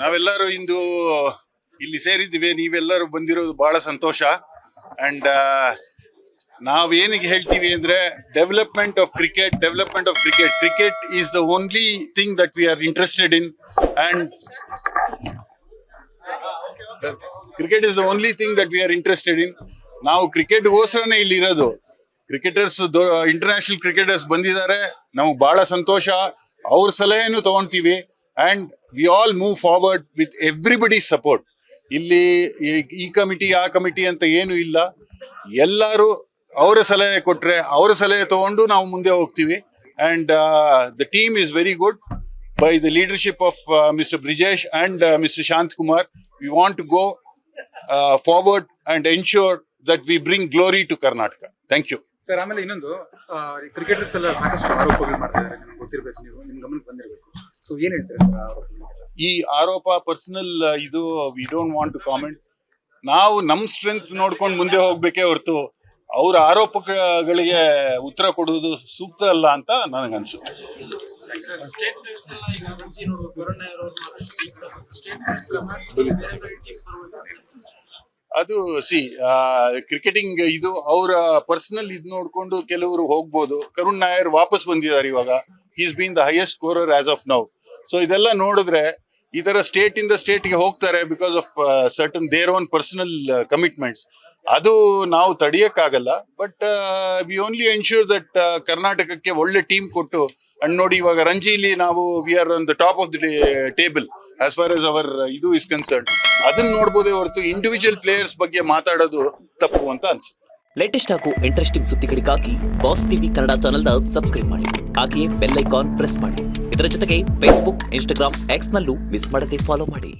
ನಾವೆಲ್ಲರೂ ಇಂದು ಇಲ್ಲಿ ಸೇರಿದ್ದೀವಿ. ನೀವೆಲ್ಲರೂ ಬಂದಿರೋದು ಬಹಳ ಸಂತೋಷ. ಅಂಡ್ ನಾವೇನಿಗೆ ಹೇಳ್ತೀವಿ ಅಂದ್ರೆ development of cricket cricket is the only thing that we are interested in. And cricket is the only thing that we are interested in. ನಾವು ಕ್ರಿಕೆಟ್ಗೋಸ್ಕರನೇ ಇಲ್ಲಿ ಇರೋದು. ಕ್ರಿಕೆಟರ್ಸ್ ಇಂಟರ್ನ್ಯಾಷನಲ್ ಕ್ರಿಕೆಟರ್ಸ್ ಬಂದಿದ್ದಾರೆ, ನಮಗೆ ಬಹಳ ಸಂತೋಷ. ಅವ್ರ ಸಲಹೆಯನ್ನು ತಗೊಂತೀವಿ and we all move forward with everybody support. ಇಲ್ಲಿ ಈ ಕಮಿಟಿ ಆ ಕಮಿಟಿ ಅಂತ ಏನು ಇಲ್ಲ. ಎಲ್ಲರೂ ಅವರ ಸಲಹೆ ಕೊಟ್ರೆ ಅವರ ಸಲಹೆ ತಗೊಂಡು ನಾವು ಮುಂದೆ ಹೋಗ್ತೀವಿ. And the team is very good by the leadership of mister Brijesh and mister Shanth Kumar. We want to go forward and ensure that we bring glory to Karnataka. Thank you sir. ಆಮೇಲೆ ಇನ್ನೊಂದು, ಕ್ರಿಕೆಟರ್ಸ್ ಎಲ್ಲ ಸಾಕಷ್ಟು ಆರೋಪಗಳು ಮಾಡ್ತಿದ್ದಾರೆ, ನಿಮ್ಗೆ ಗೊತ್ತಿರಬೇಕು, ನೀವು ನಿಮ್ ಗಮನಕ್ಕೆ ಬಂದಿರಬೇಕು. ಸೊ ಏನ್ ಹೇಳ್ತೀರಾ ಸರ್ ಆರೋಪಗಳು? ಈ ಆರೋಪ ಪರ್ಸನಲ್, ಇದು we don't want to comment. ನಾವು ನಮ್ ಸ್ಟ್ರೆಂತ್ ನೋಡ್ಕೊಂಡು ಮುಂದೆ ಹೋಗ್ಬೇಕೇ ಹೊರತು ಅವ್ರ ಆರೋಪಗಳಿಗೆ ಉತ್ತರ ಕೊಡುವುದು ಸೂಕ್ತ ಅಲ್ಲ ಅಂತ ನನಗನ್ಸುತ್ತೆ. ಅದು ಕ್ರಿಕೆಟಿಂಗ್ ಇದು ಅವರ ಪರ್ಸನಲ್ ಇದು ನೋಡ್ಕೊಂಡು ಕೆಲವರು ಹೋಗ್ಬೋದು. ಕರುಣ್ ನಾಯರ್ ವಾಪಸ್ ಬಂದಿದ್ದಾರೆ ಇವಾಗ. Is been the highest scorer as of now. So ಇದೆಲ್ಲ ನೋಡಿದ್ರೆ ಈ ತರ ಸ್ಟೇಟ್ ಇಂದ ಸ್ಟೇಟ್ಗೆ ಹೋಗ್ತಾರೆ because of certain their own personal commitments. ಅದು ನಾವು ತಡೆಯಕ್ಕಾಗಲ್ಲ. But we only ensure that ಕರ್ನಾಟಕಕ್ಕೆ ಒಳ್ಳೆ ಟೀಮ್ ಕೊಟ್ಟು. ಅಂಡ್ ನೋಡಿ, ಇವಾಗ ರಂಜಿಲಿ ನಾವು we are on the top of the table as far as our ಇದು ಇಸ್ ಕನ್ಸರ್ನ್. ಅದನ್ನ ನೋಡ್ಬೋದೇ ಹೊರತು ಇಂಡಿವಿಜುವಲ್ ಪ್ಲೇಯರ್ಸ್ ಬಗ್ಗೆ ಮಾತಾಡೋದು ತಪ್ಪು ಅಂತ ಅನ್ಸುತ್ತೆ. ಲೇಟೆಸ್ಟ್ ಹಾಗೂ ಇಂಟ್ರೆಸ್ಟಿಂಗ್ ಸುದ್ದಿಗಳಿಗಾಗಿ ಬಾಸ್ ಟಿವಿ ಕನ್ನಡ ಚಾನೆಲ್ನ ಸಬ್ಸ್ಕ್ರೈಬ್ ಮಾಡಿ. ಹಾಗೆಯೇ ಬೆಲ್ ಐಕಾನ್ ಪ್ರೆಸ್ ಮಾಡಿ. ಇದರ ಜೊತೆಗೆ ಫೇಸ್ಬುಕ್, ಇನ್ಸ್ಟಾಗ್ರಾಮ್, ಎಕ್ಸ್ ನಲ್ಲೂ ಮಿಸ್ ಮಾಡದೆ ಫಾಲೋ ಮಾಡಿ.